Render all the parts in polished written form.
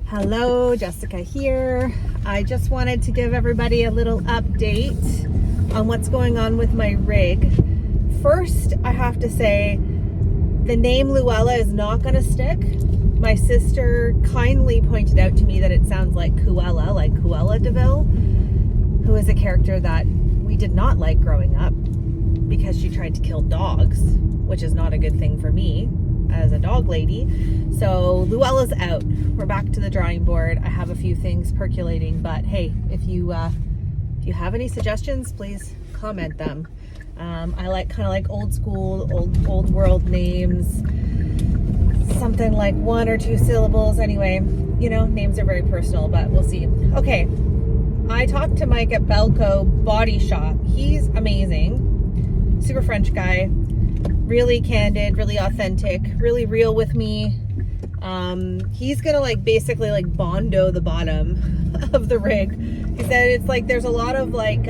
Hello, Jessica here. I just wanted to give everybody a little update on what's going on with my rig. First, I have to say the name Luella is not going to stick. My sister kindly pointed out to me that it sounds like Cruella, like Cruella de Vil, who is a character that we did not like growing up because she tried to kill dogs, which is not a good thing for me as a dog lady. So Luella's out. We're back to the drawing board. I have a few things percolating, but hey, if you have any suggestions, please comment them. I like kind of like old school, old world names, something like 1 or 2 syllables. Anyway, you know, names are very personal, but we'll see. Okay, I talked to Mike at Belco Body Shop. He's amazing, super French guy, really candid, really authentic, really real with me. He's gonna like basically like bondo the bottom of the rig. He said it's like there's a lot of like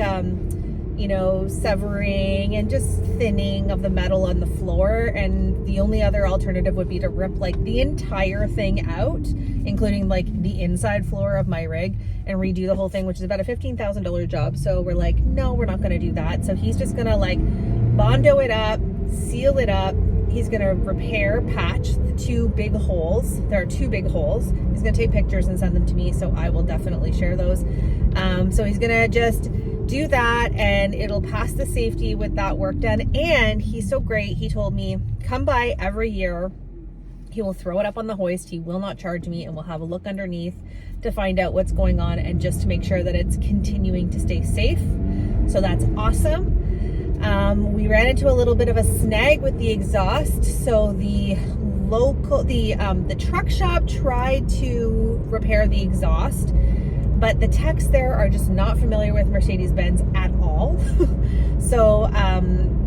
you know, severing and just thinning of the metal on the floor, and the only other alternative would be to rip like the entire thing out, including like the inside floor of my rig, and redo the whole thing, which is about a $15,000 job. So we're like, no, we're not gonna do that. So he's just gonna like bondo it up, seal it up. He's gonna repair, patch the 2 big holes. There are 2 big holes. He's gonna take pictures and send them to me, so I will definitely share those. So he's gonna just do that, and it'll pass the safety with that work done. And he's so great, he told me, come by every year. He will throw it up on the hoist. He will not charge me, and we'll have a look underneath to find out what's going on and just to make sure that it's continuing to stay safe. So that's awesome. We ran into a little bit of a snag with the exhaust. So the truck shop tried to repair the exhaust, but the techs there are just not familiar with Mercedes-Benz at all. So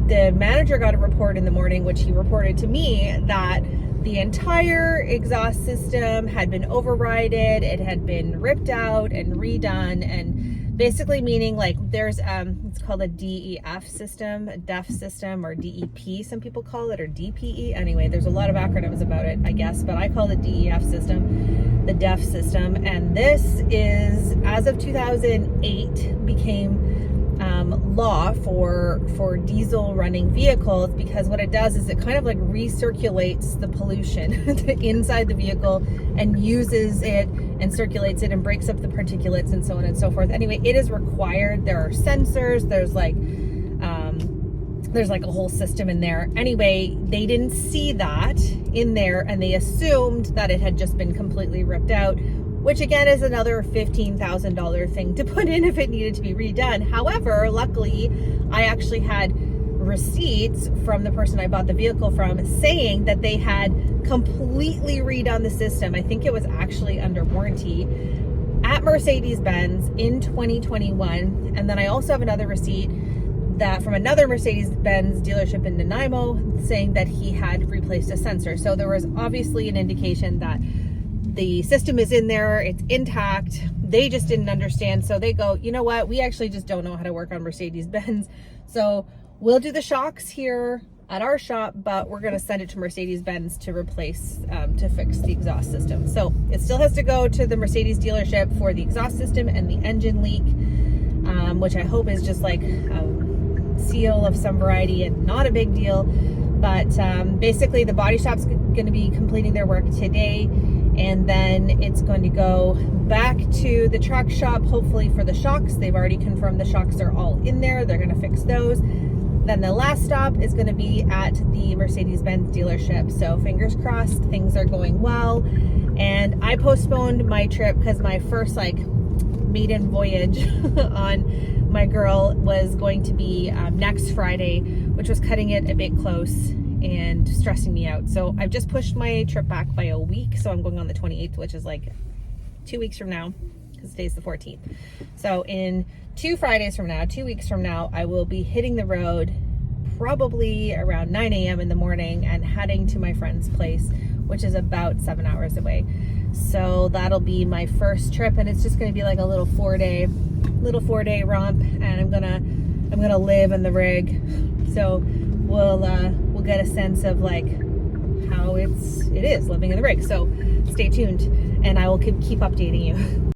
the manager got a report in the morning, which he reported to me, that the entire exhaust system had been overrided. It had been ripped out and redone, and basically meaning like there's it's called a DEF system, a DEF system, or DEP some people call it, or DPE. Anyway, there's a lot of acronyms about it, I guess, but I call it DEF system, the DEF system. And this is, as of 2008, became law for diesel running vehicles, because what it does is it kind of like recirculates the pollution inside the vehicle and uses it and circulates it and breaks up the particulates and so on and so forth. Anyway, it is required. There are sensors, there's like a whole system in there. Anyway, they didn't see that in there, and they assumed that it had just been completely ripped out, which again is another $15,000 thing to put in if it needed to be redone. However, luckily, I actually had receipts from the person I bought the vehicle from saying that they had completely redone the system. I think it was actually under warranty at Mercedes-Benz in 2021. And then I also have another receipt that from another Mercedes-Benz dealership in Nanaimo saying that he had replaced a sensor. So there was obviously an indication that the system is in there, it's intact. They just didn't understand. So they go, you know what? We actually just don't know how to work on Mercedes-Benz. So we'll do the shocks here at our shop, but we're going to send it to Mercedes-Benz to replace, to fix the exhaust system. So it still has to go to the Mercedes dealership for the exhaust system and the engine leak, which I hope is just like a seal of some variety and not a big deal. But basically the body shop's going to be completing their work today, and then it's going to go back to the truck shop, hopefully for the shocks. They've already confirmed the shocks are all in there. They're going to fix those. Then the last stop is going to be at the Mercedes-Benz dealership. So fingers crossed, things are going well. And I postponed my trip because my first like maiden voyage on my girl was going to be next Friday, which was cutting it a bit close and stressing me out. So I've just pushed my trip back by a week. So I'm going on the 28th, which is like 2 weeks from now, because today's the 14th. So in 2 Fridays from now, 2 weeks from now, I will be hitting the road probably around 9 a.m. in the morning and heading to my friend's place, which is about 7 hours away. So that'll be my first trip, and it's just going to be like a little 4-day romp, and I'm gonna live in the rig. So we'll get a sense of like how it is living in the rig. So stay tuned and I will keep updating you.